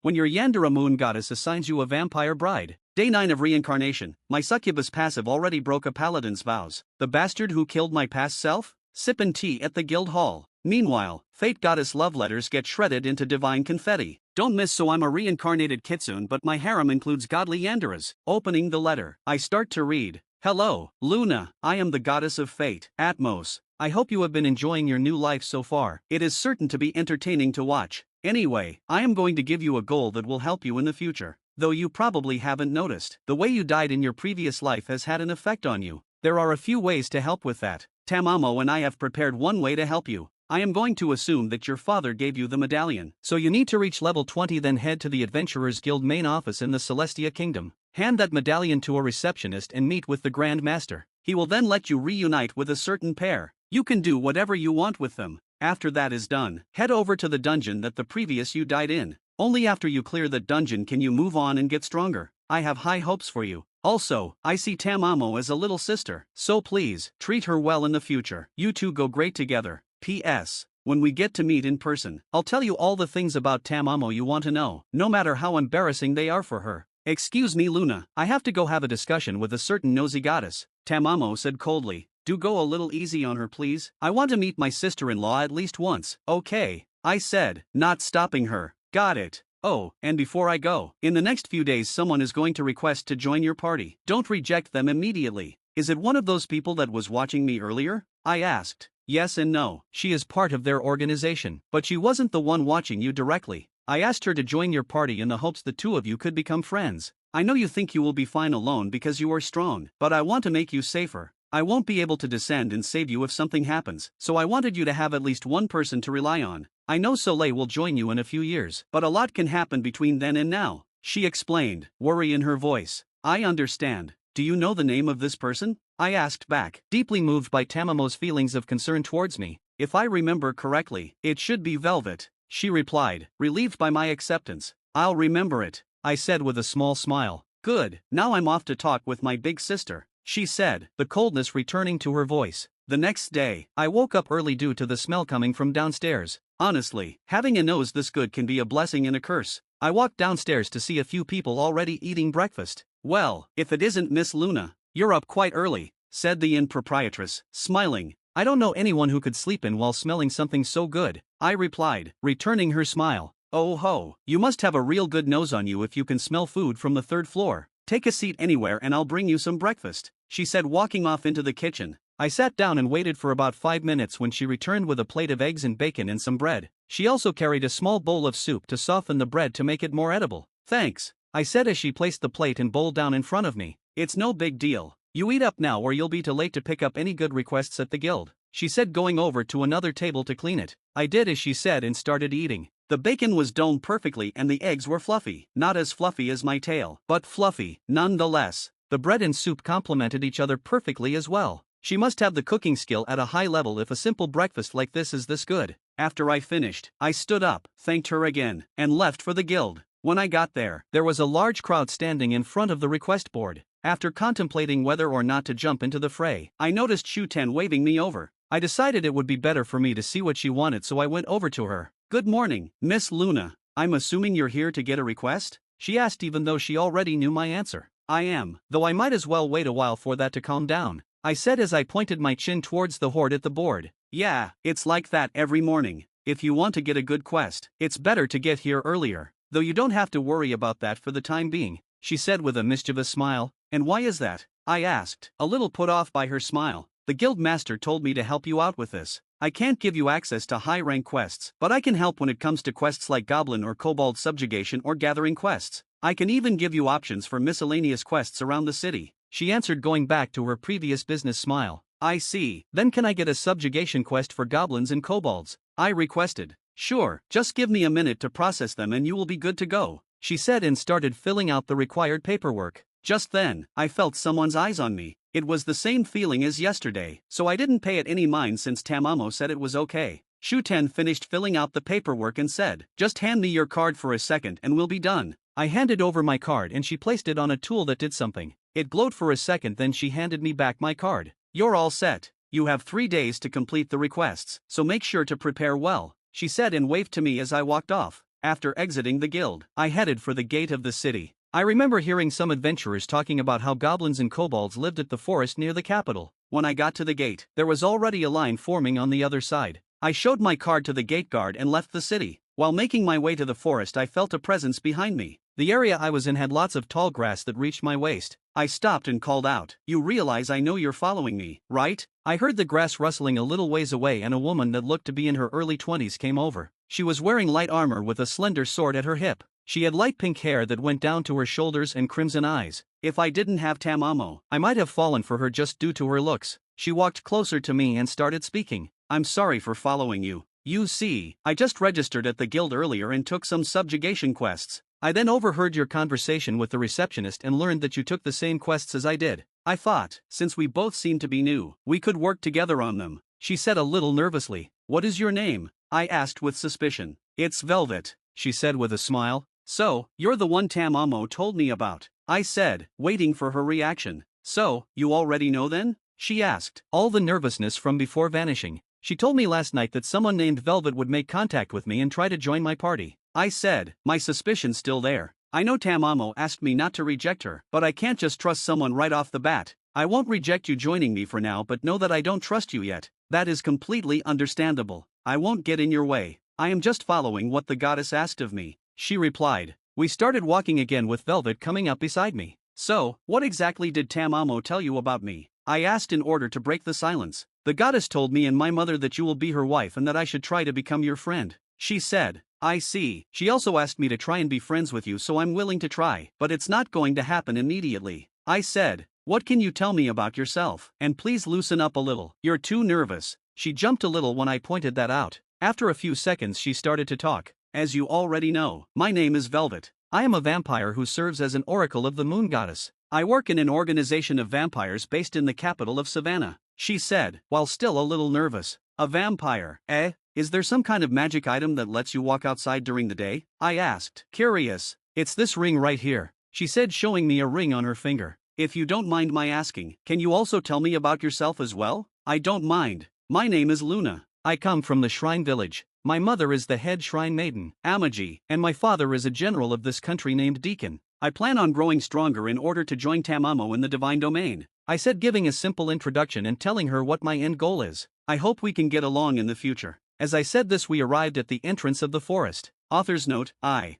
when your Yandere moon goddess assigns you a vampire bride. Day 9 of Reincarnation, my succubus passive already broke a paladin's vows. The bastard who killed my past self? Sippin' tea at the guild hall. Meanwhile, fate goddess love letters get shredded into divine confetti. Don't miss so I'm a reincarnated Kitsune but my harem includes godly Yanderes. Opening the letter, I start to read. Hello, Luna, I am the goddess of fate. Atmos, I hope you have been enjoying your new life so far. It is certain to be entertaining to watch. Anyway, I am going to give you a goal that will help you in the future. Though you probably haven't noticed, the way you died in your previous life has had an effect on you. There are a few ways to help with that. Tamamo and I have prepared one way to help you. I am going to assume that your father gave you the medallion. So you need to reach level 20, then head to the Adventurers Guild main office in the Celestia Kingdom. Hand that medallion to a receptionist and meet with the Grand Master. He will then let you reunite with a certain pair. You can do whatever you want with them. After that is done, head over to the dungeon that the previous you died in. Only after you clear that dungeon can you move on and get stronger. I have high hopes for you. Also, I see Tamamo as a little sister, so please, treat her well in the future. You two go great together. P.S. When we get to meet in person, I'll tell you all the things about Tamamo you want to know, no matter how embarrassing they are for her. Excuse me, Luna, I have to go have a discussion with a certain nosy goddess, Tamamo said coldly. Do go a little easy on her please. I want to meet my sister-in-law at least once. Okay, I said, not stopping her. Got it. Oh, and before I go, in the next few days someone is going to request to join your party. Don't reject them immediately. Is it one of those people that was watching me earlier? I asked. Yes and no. She is part of their organization, but she wasn't the one watching you directly. I asked her to join your party in the hopes the two of you could become friends. I know you think you will be fine alone because you are strong, but I want to make you safer. I won't be able to descend and save you if something happens, so I wanted you to have at least one person to rely on. I know Soleil will join you in a few years, but a lot can happen between then and now, she explained, worry in her voice. I understand. Do you know the name of this person? I asked back, deeply moved by Tamamo's feelings of concern towards me. If I remember correctly, it should be Velvet, she replied, relieved by my acceptance. I'll remember it, I said with a small smile. Good, now I'm off to talk with my big sister, she said, the coldness returning to her voice. The next day, I woke up early due to the smell coming from downstairs. Honestly, having a nose this good can be a blessing and a curse. I walked downstairs to see a few people already eating breakfast. Well, if it isn't Miss Luna. You're up quite early, said the inn proprietress, smiling. I don't know anyone who could sleep in while smelling something so good, I replied, returning her smile. Oh ho, you must have a real good nose on you if you can smell food from the 3rd floor. Take a seat anywhere and I'll bring you some breakfast, she said, walking off into the kitchen. I sat down and waited for about 5 minutes when she returned with a plate of eggs and bacon and some bread. She also carried a small bowl of soup to soften the bread to make it more edible. Thanks, I said as she placed the plate and bowl down in front of me. It's no big deal. You eat up now or you'll be too late to pick up any good requests at the guild, she said, going over to another table to clean it. I did as she said and started eating. The bacon was domed perfectly and the eggs were fluffy. Not as fluffy as my tail, but fluffy, nonetheless. The bread and soup complemented each other perfectly as well. She must have the cooking skill at a high level if a simple breakfast like this is this good. After I finished, I stood up, thanked her again, and left for the guild. When I got there was a large crowd standing in front of the request board. After contemplating whether or not to jump into the fray, I noticed Xuanhuan waving me over. I decided it would be better for me to see what she wanted, so I went over to her. Good morning, Miss Luna. I'm assuming you're here to get a request? She asked, even though she already knew my answer. I am, though I might as well wait a while for that to calm down, I said as I pointed my chin towards the horde at the board. Yeah, it's like that every morning. If you want to get a good quest, it's better to get here earlier, though you don't have to worry about that for the time being, she said with a mischievous smile. And why is that? I asked, a little put off by her smile. The guild master told me to help you out with this. I can't give you access to high-rank quests, but I can help when it comes to quests like goblin or kobold subjugation or gathering quests. I can even give you options for miscellaneous quests around the city, she answered, going back to her previous business smile. I see. Then can I get a subjugation quest for goblins and kobolds? I requested. Sure, just give me a minute to process them and you will be good to go, she said, and started filling out the required paperwork. Just then, I felt someone's eyes on me. It was the same feeling as yesterday, so I didn't pay it any mind since Tamamo said it was okay. Xuanhuan finished filling out the paperwork and said, just hand me your card for a second and we'll be done. I handed over my card and she placed it on a tool that did something. It glowed for a second, then she handed me back my card. You're all set. You have 3 days to complete the requests, so make sure to prepare well, she said and waved to me as I walked off. After exiting the guild, I headed for the gate of the city. I remember hearing some adventurers talking about how goblins and kobolds lived at the forest near the capital. When I got to the gate, there was already a line forming on the other side. I showed my card to the gate guard and left the city. While making my way to the forest, I felt a presence behind me. The area I was in had lots of tall grass that reached my waist. I stopped and called out, "You realize I know you're following me, right?" I heard the grass rustling a little ways away and a woman that looked to be in her early 20s came over. She was wearing light armor with a slender sword at her hip. She had light pink hair that went down to her shoulders and crimson eyes. If I didn't have Tamamo, I might have fallen for her just due to her looks. She walked closer to me and started speaking. "I'm sorry for following you. You see, I just registered at the guild earlier and took some subjugation quests. I then overheard your conversation with the receptionist and learned that you took the same quests as I did. I thought, since we both seem to be new, we could work together on them," she said a little nervously. "What is your name?" I asked with suspicion. "It's Velvet," she said with a smile. "So, you're the one Tamamo told me about," I said, waiting for her reaction. "So, you already know then?" she asked, all the nervousness from before vanishing. "She told me last night that someone named Velvet would make contact with me and try to join my party," I said, my suspicion still there. "I know Tamamo asked me not to reject her, but I can't just trust someone right off the bat. I won't reject you joining me for now, but know that I don't trust you yet." "That is completely understandable. I won't get in your way. I am just following what the goddess asked of me," she replied. We started walking again with Velvet coming up beside me. "So, what exactly did Tamamo tell you about me?" I asked in order to break the silence. "The goddess told me and my mother that you will be her wife and that I should try to become your friend," she said. "I see. She also asked me to try and be friends with you, so I'm willing to try, but it's not going to happen immediately," I said. "What can you tell me about yourself? And please loosen up a little. You're too nervous." She jumped a little when I pointed that out. After a few seconds she started to talk. "As you already know, my name is Velvet. I am a vampire who serves as an oracle of the moon goddess. I work in an organization of vampires based in the capital of Savannah," she said, while still a little nervous. "A vampire, eh? Is there some kind of magic item that lets you walk outside during the day?" I asked, curious. "It's this ring right here," she said, showing me a ring on her finger. "If you don't mind my asking, can you also tell me about yourself as well?" "I don't mind. My name is Luna. I come from the shrine village. My mother is the head shrine maiden, Amaji, and my father is a general of this country named Deacon. I plan on growing stronger in order to join Tamamo in the divine domain," I said, giving a simple introduction and telling her what my end goal is. "I hope we can get along in the future." As I said this, we arrived at the entrance of the forest. Author's note: I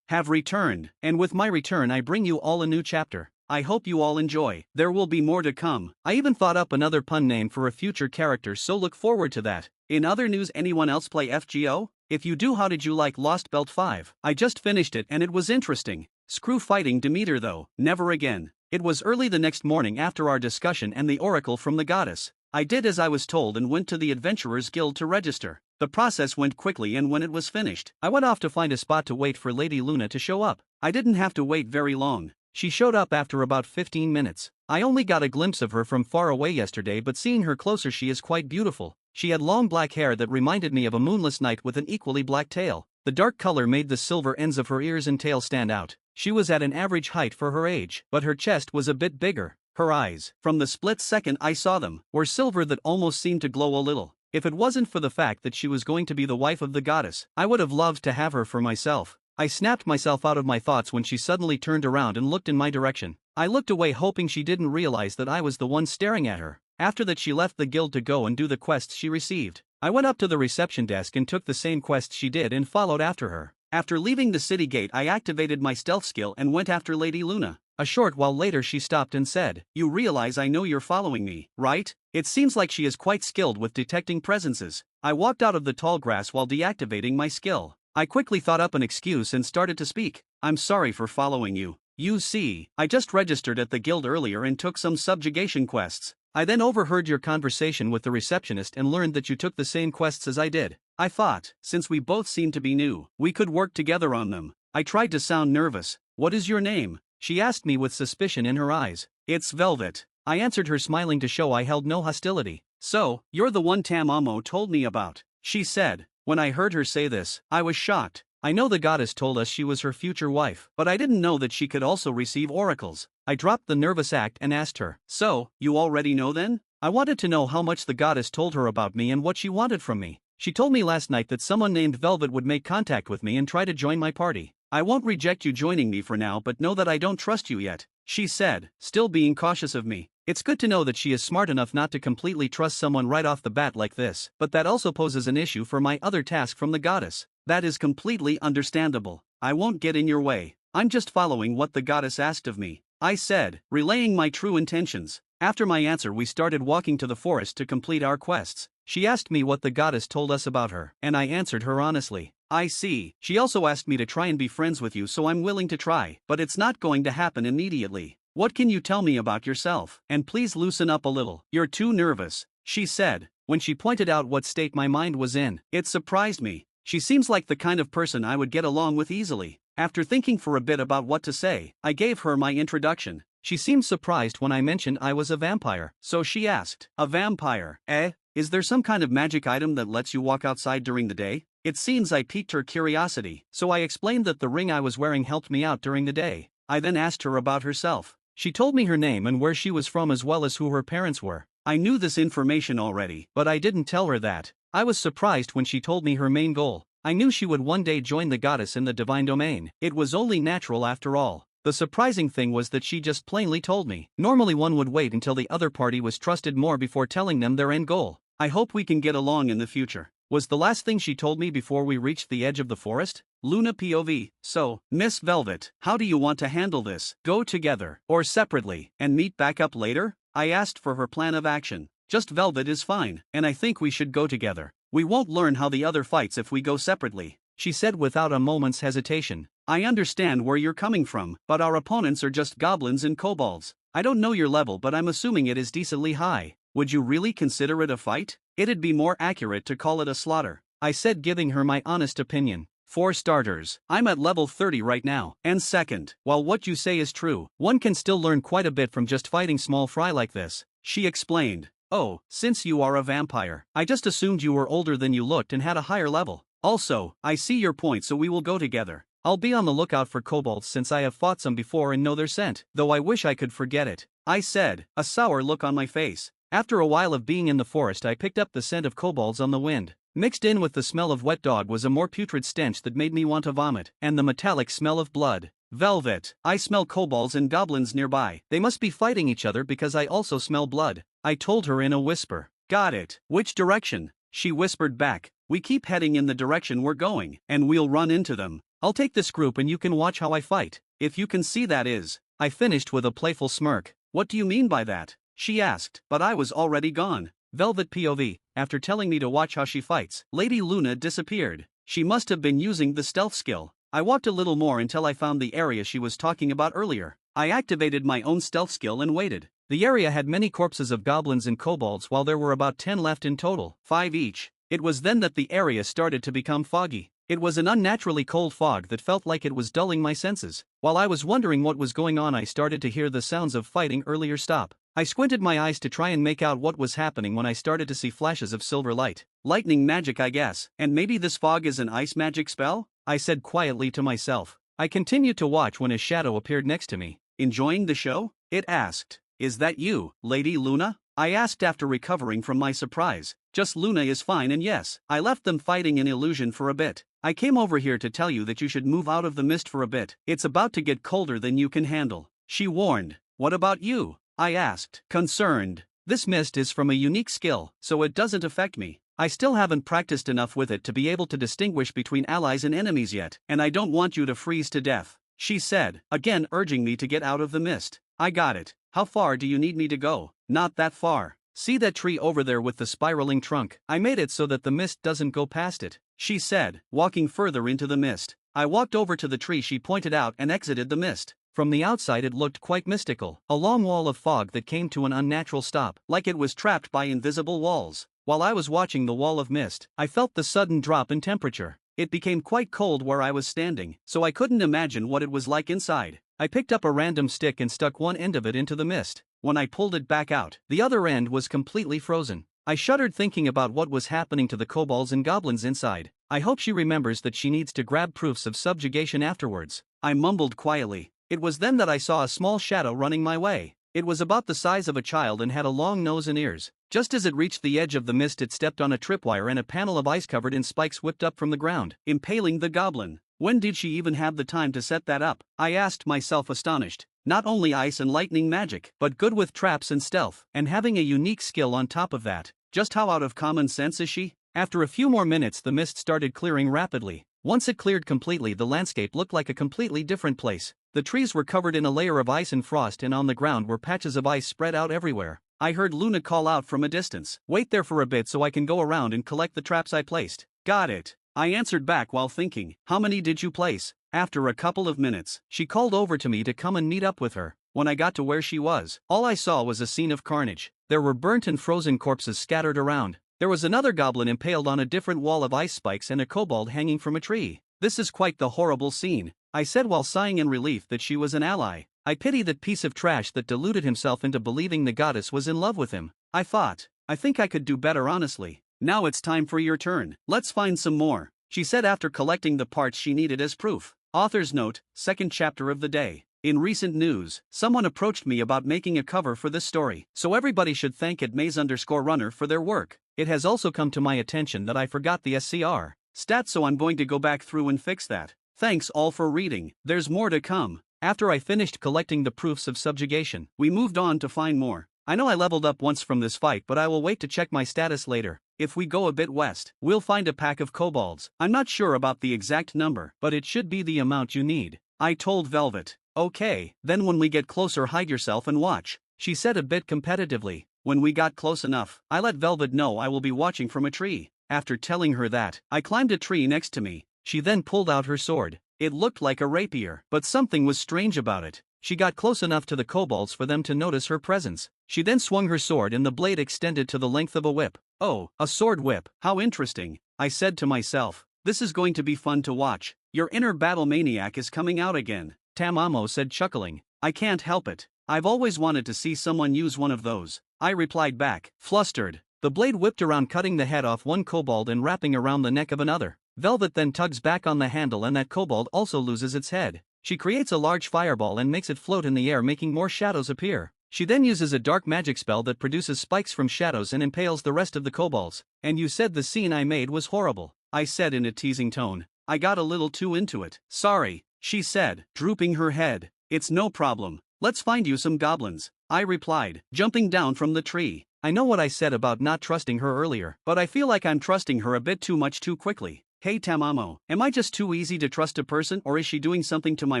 have returned, and with my return I bring you all a new chapter. I hope you all enjoy. There will be more to come. I even thought up another pun name for a future character, so look forward to that. In other news, anyone else play FGO? If you do, how did you like Lost Belt 5? I just finished it and it was interesting. Screw fighting Demeter though, never again. It was early the next morning after our discussion and the oracle from the goddess. I did as I was told and went to the Adventurers Guild to register. The process went quickly, and when it was finished, I went off to find a spot to wait for Lady Luna to show up. I didn't have to wait very long. She showed up after about 15 minutes. I only got a glimpse of her from far away yesterday, but seeing her closer, she is quite beautiful. She had long black hair that reminded me of a moonless night with an equally black tail. The dark color made the silver ends of her ears and tail stand out. She was at an average height for her age, but her chest was a bit bigger. Her eyes, from the split second I saw them, were silver that almost seemed to glow a little. If it wasn't for the fact that she was going to be the wife of the goddess, I would have loved to have her for myself. I snapped myself out of my thoughts when she suddenly turned around and looked in my direction. I looked away, hoping she didn't realize that I was the one staring at her. After that, she left the guild to go and do the quests she received. I went up to the reception desk and took the same quests she did and followed after her. After leaving the city gate, I activated my stealth skill and went after Lady Luna. A short while later she stopped and said, "You realize I know you're following me, right?" It seems like she is quite skilled with detecting presences. I walked out of the tall grass while deactivating my skill. I quickly thought up an excuse and started to speak. "I'm sorry for following you. You see, I just registered at the guild earlier and took some subjugation quests. I then overheard your conversation with the receptionist and learned that you took the same quests as I did. I thought, since we both seem to be new, we could work together on them." I tried to sound nervous. "What is your name?" she asked me with suspicion in her eyes. "It's Velvet," I answered her, smiling to show I held no hostility. "So, you're the one Tamamo told me about," she said. When I heard her say this, I was shocked. I know the goddess told us she was her future wife, but I didn't know that she could also receive oracles. I dropped the nervous act and asked her, "So, you already know then?" I wanted to know how much the goddess told her about me and what she wanted from me. She told me last night that someone named Velvet would make contact with me and try to join my party. I won't reject you joining me for now, but know that I don't trust you yet, she said, still being cautious of me. It's good to know that she is smart enough not to completely trust someone right off the bat like this, but that also poses an issue for my other task from the goddess. That is completely understandable. I won't get in your way. I'm just following what the goddess asked of me, I said, relaying my true intentions. After my answer, we started walking to the forest to complete our quests. She asked me what the goddess told us about her, and I answered her honestly. I see. She also asked me to try and be friends with you, so I'm willing to try, but it's not going to happen immediately. What can you tell me about yourself? And please loosen up a little. You're too nervous, she said, when she pointed out what state my mind was in. It surprised me. She seems like the kind of person I would get along with easily. After thinking for a bit about what to say, I gave her my introduction. She seemed surprised when I mentioned I was a vampire, so she asked, "A vampire, eh? Is there some kind of magic item that lets you walk outside during the day?" It seems I piqued her curiosity, so I explained that the ring I was wearing helped me out during the day. I then asked her about herself. She told me her name and where she was from as well as who her parents were. I knew this information already, but I didn't tell her that. I was surprised when she told me her main goal. I knew she would one day join the goddess in the divine domain. It was only natural after all. The surprising thing was that she just plainly told me. Normally one would wait until the other party was trusted more before telling them their end goal. I hope we can get along in the future, was the last thing she told me before we reached the edge of the forest. Luna POV. So, Miss Velvet, how do you want to handle this? Go together, or separately, and meet back up later? I asked for her plan of action. Just Velvet is fine, and I think we should go together. We won't learn how the other fights if we go separately, she said without a moment's hesitation. I understand where you're coming from, but our opponents are just goblins and kobolds. I don't know your level, but I'm assuming it is decently high. Would you really consider it a fight? It'd be more accurate to call it a slaughter, I said, giving her my honest opinion. For starters, I'm at level 30 right now, and second, while what you say is true, one can still learn quite a bit from just fighting small fry like this, she explained. Oh, since you are a vampire, I just assumed you were older than you looked and had a higher level. Also, I see your point, so we will go together. I'll be on the lookout for kobolds since I have fought some before and know their scent, though I wish I could forget it, I said, a sour look on my face. After a while of being in the forest, I picked up the scent of kobolds on the wind. Mixed in with the smell of wet dog was a more putrid stench that made me want to vomit, and the metallic smell of blood. Velvet, I smell kobolds and goblins nearby. They must be fighting each other because I also smell blood, I told her in a whisper. Got it. Which direction? She whispered back. We keep heading in the direction we're going, and we'll run into them. I'll take this group and you can watch how I fight. If you can see, that is. I finished with a playful smirk. What do you mean by that? She asked, but I was already gone. Velvet POV. After telling me to watch how she fights, Lady Luna disappeared. She must have been using the stealth skill. I walked a little more until I found the area she was talking about earlier. I activated my own stealth skill and waited. The area had many corpses of goblins and kobolds, while there were about 10 left in total, 5 each. It was then that the area started to become foggy. It was an unnaturally cold fog that felt like it was dulling my senses. While I was wondering what was going on, I started to hear the sounds of fighting earlier stop. I squinted my eyes to try and make out what was happening when I started to see flashes of silver light. Lightning magic, I guess. And maybe this fog is an ice magic spell? I said quietly to myself. I continued to watch when a shadow appeared next to me. Enjoying the show? It asked. Is that you, Lady Luna? I asked after recovering from my surprise. Just Luna is fine, and yes, I left them fighting in illusion for a bit. I came over here to tell you that you should move out of the mist for a bit. It's about to get colder than you can handle, she warned. What about you? I asked, concerned. This mist is from a unique skill, so it doesn't affect me. I still haven't practiced enough with it to be able to distinguish between allies and enemies yet, and I don't want you to freeze to death, she said, again urging me to get out of the mist. I got it. How far do you need me to go? Not that far. See that tree over there with the spiraling trunk? I made it so that the mist doesn't go past it, she said, walking further into the mist. I walked over to the tree she pointed out and exited the mist. From the outside it looked quite mystical, a long wall of fog that came to an unnatural stop, like it was trapped by invisible walls. While I was watching the wall of mist, I felt the sudden drop in temperature. It became quite cold where I was standing, so I couldn't imagine what it was like inside. I picked up a random stick and stuck one end of it into the mist. When I pulled it back out, the other end was completely frozen. I shuddered thinking about what was happening to the kobolds and goblins inside. I hope she remembers that she needs to grab proofs of subjugation afterwards. I mumbled quietly. It was then that I saw a small shadow running my way. It was about the size of a child and had a long nose and ears. Just as it reached the edge of the mist, it stepped on a tripwire and a panel of ice covered in spikes whipped up from the ground, impaling the goblin. When did she even have the time to set that up? I asked myself, astonished. Not only ice and lightning magic, but good with traps and stealth, and having a unique skill on top of that. Just how out of common sense is she? After a few more minutes, the mist started clearing rapidly. Once it cleared completely, the landscape looked like a completely different place. The trees were covered in a layer of ice and frost, and on the ground were patches of ice spread out everywhere. I heard Luna call out from a distance, "Wait there for a bit so I can go around and collect the traps I placed." "Got it," I answered back while thinking. "How many did you place?" After a couple of minutes, she called over to me to come and meet up with her. When I got to where she was, all I saw was a scene of carnage. There were burnt and frozen corpses scattered around. There was another goblin impaled on a different wall of ice spikes and a kobold hanging from a tree. "This is quite the horrible scene," I said while sighing in relief that she was an ally. I pity that piece of trash that deluded himself into believing the goddess was in love with him. I thought, I think I could do better, honestly. "Now it's time for your turn. Let's find some more," she said after collecting the parts she needed as proof. Author's note, second chapter of the day. In recent news, someone approached me about making a cover for this story, so everybody should thank @maze_runner for their work. It has also come to my attention that I forgot the SCR stat, so I'm going to go back through and fix that. Thanks all for reading. There's more to come. After I finished collecting the proofs of subjugation, we moved on to find more. I know I leveled up once from this fight, but I will wait to check my status later. If we go a bit west, we'll find a pack of kobolds. I'm not sure about the exact number, but it should be the amount you need. I told Velvet. "Okay, then when we get closer, hide yourself and watch," she said a bit competitively. When we got close enough, I let Velvet know I will be watching from a tree. After telling her that, I climbed a tree next to me. She then pulled out her sword. It looked like a rapier, but something was strange about it. She got close enough to the kobolds for them to notice her presence. She then swung her sword and the blade extended to the length of a whip. "Oh, a sword whip, how interesting," I said to myself. "This is going to be fun to watch." "Your inner battle maniac is coming out again," Tamamo said, chuckling. "I can't help it. I've always wanted to see someone use one of those," I replied back, flustered. The blade whipped around, cutting the head off one kobold and wrapping around the neck of another. Velvet then tugs back on the handle and that kobold also loses its head. She creates a large fireball and makes it float in the air, making more shadows appear. She then uses a dark magic spell that produces spikes from shadows and impales the rest of the kobolds. "And you said the scene I made was horrible," I said in a teasing tone. "I got a little too into it." "Sorry," she said, drooping her head. "It's no problem. Let's find you some goblins," I replied, jumping down from the tree. I know what I said about not trusting her earlier, but I feel like I'm trusting her a bit too much too quickly. "Hey Tamamo, am I just too easy to trust a person, or is she doing something to my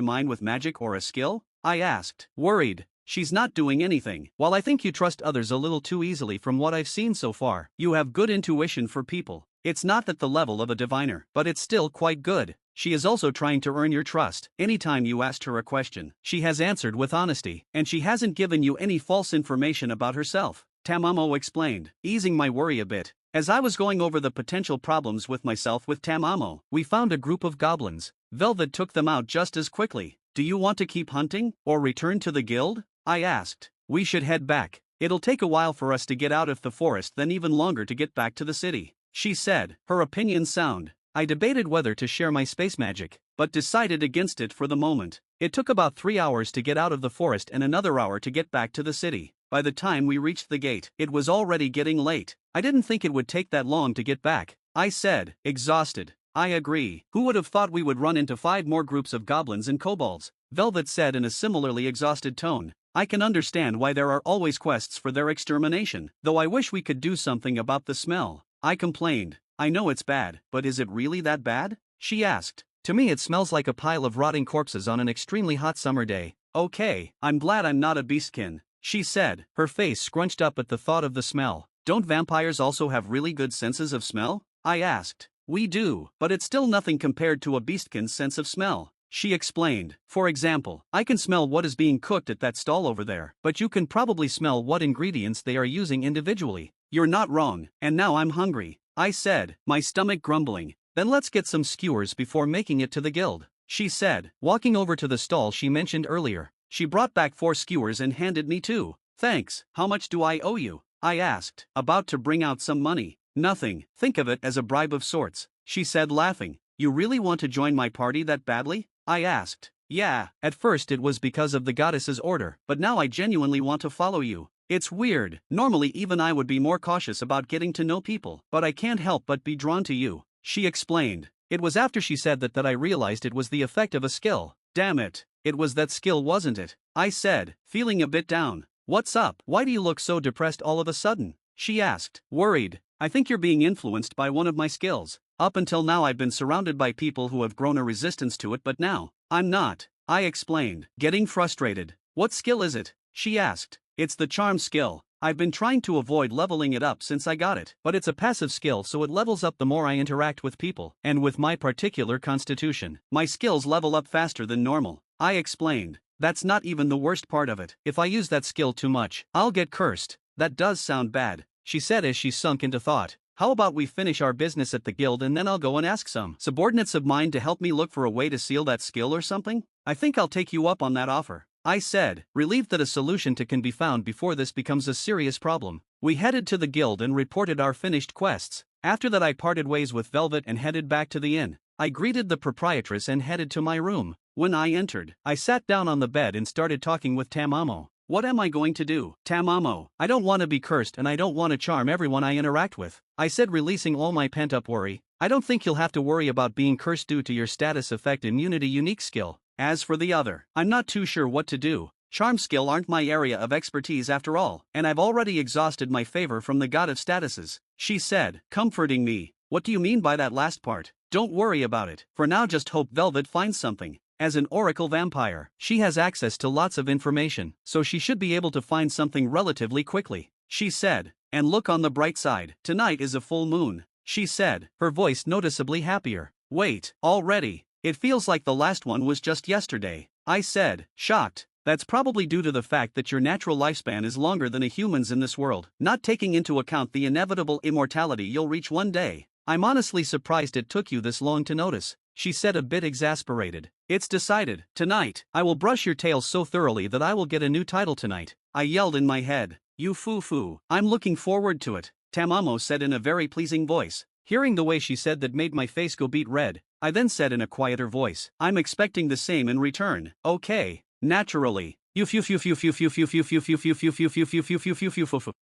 mind with magic or a skill?" I asked, worried. "She's not doing anything. While I think you trust others a little too easily from what I've seen so far, you have good intuition for people. It's not at the level of a diviner, but it's still quite good. She is also trying to earn your trust. Anytime you asked her a question, she has answered with honesty, and she hasn't given you any false information about herself," Tamamo explained, easing my worry a bit. As I was going over the potential problems with myself with Tamamo, we found a group of goblins. Velvet took them out just as quickly. "Do you want to keep hunting, or return to the guild?" I asked. "We should head back. It'll take a while for us to get out of the forest, then even longer to get back to the city," she said, her opinion sound. I debated whether to share my space magic, but decided against it for the moment. It took about 3 hours to get out of the forest and another hour to get back to the city. By the time we reached the gate, it was already getting late. I didn't think it would take that long to get back, I said, exhausted. "I agree. Who would have thought we would run into 5 more groups of goblins and kobolds?" Velvet said in a similarly exhausted tone. "I can understand why there are always quests for their extermination, though I wish we could do something about the smell," I complained. "I know it's bad, but is it really that bad?" she asked. "To me it smells like a pile of rotting corpses on an extremely hot summer day." "Okay, I'm glad I'm not a beastkin," she said, her face scrunched up at the thought of the smell. "Don't vampires also have really good senses of smell?" I asked. "We do, but it's still nothing compared to a beastkin's sense of smell," she explained. "For example, I can smell what is being cooked at that stall over there, but you can probably smell what ingredients they are using individually." "You're not wrong, and now I'm hungry," I said, my stomach grumbling. "Then let's get some skewers before making it to the guild," she said, walking over to the stall she mentioned earlier. She brought back 4 skewers and handed me 2. "Thanks, how much do I owe you?" I asked, about to bring out some money. "Nothing, think of it as a bribe of sorts," she said, laughing. "You really want to join my party that badly?" I asked. "Yeah, at first it was because of the goddess's order, but now I genuinely want to follow you." It's weird. Normally even I would be more cautious about getting to know people, but I can't help but be drawn to you," she explained. It was after she said that I realized it was the effect of a skill. Damn it. It was that skill, wasn't it? I said, feeling a bit down. "What's up? Why do you look so depressed all of a sudden?" she asked. "Worried. I think you're being influenced by one of my skills. Up until now I've been surrounded by people who have grown a resistance to it, but now, I'm not," I explained, getting frustrated. "What skill is it?" she asked. "It's the charm skill. I've been trying to avoid leveling it up since I got it, but it's a passive skill, so it levels up the more I interact with people, and with my particular constitution, my skills level up faster than normal," I explained. "That's not even the worst part of it. If I use that skill too much, I'll get cursed." "That does sound bad," she said as she sunk into thought. "How about we finish our business at the guild and then I'll go and ask some subordinates of mine to help me look for a way to seal that skill or something? I think I'll take you up on that offer," I said, relieved that a solution can be found before this becomes a serious problem. We headed to the guild and reported our finished quests. After that I parted ways with Velvet and headed back to the inn. I greeted the proprietress and headed to my room. When I entered, I sat down on the bed and started talking with Tamamo. "What am I going to do, Tamamo? I don't want to be cursed and I don't want to charm everyone I interact with," I said, releasing all my pent-up worry. "I don't think you'll have to worry about being cursed due to your status effect immunity unique skill. As for the other, I'm not too sure what to do. Charm skill aren't my area of expertise after all, and I've already exhausted my favor from the god of statuses," she said, comforting me. "What do you mean by that last part? Don't worry about it. For now just hope Velvet finds something. As an oracle vampire, she has access to lots of information, so she should be able to find something relatively quickly," she said. "And look on the bright side, tonight is a full moon," she said, her voice noticeably happier. "Wait, already? It feels like the last one was just yesterday," I said, shocked. "That's probably due to the fact that your natural lifespan is longer than a human's in this world, not taking into account the inevitable immortality you'll reach one day. I'm honestly surprised it took you this long to notice," she said, a bit exasperated. "It's decided. Tonight, I will brush your tail so thoroughly that I will get a new title tonight," I yelled in my head. "You foo-foo. I'm looking forward to it," Tamamo said in a very pleasing voice. Hearing the way she said that made my face go beet red. I then said in a quieter voice, "I'm expecting the same in return." "Okay, naturally."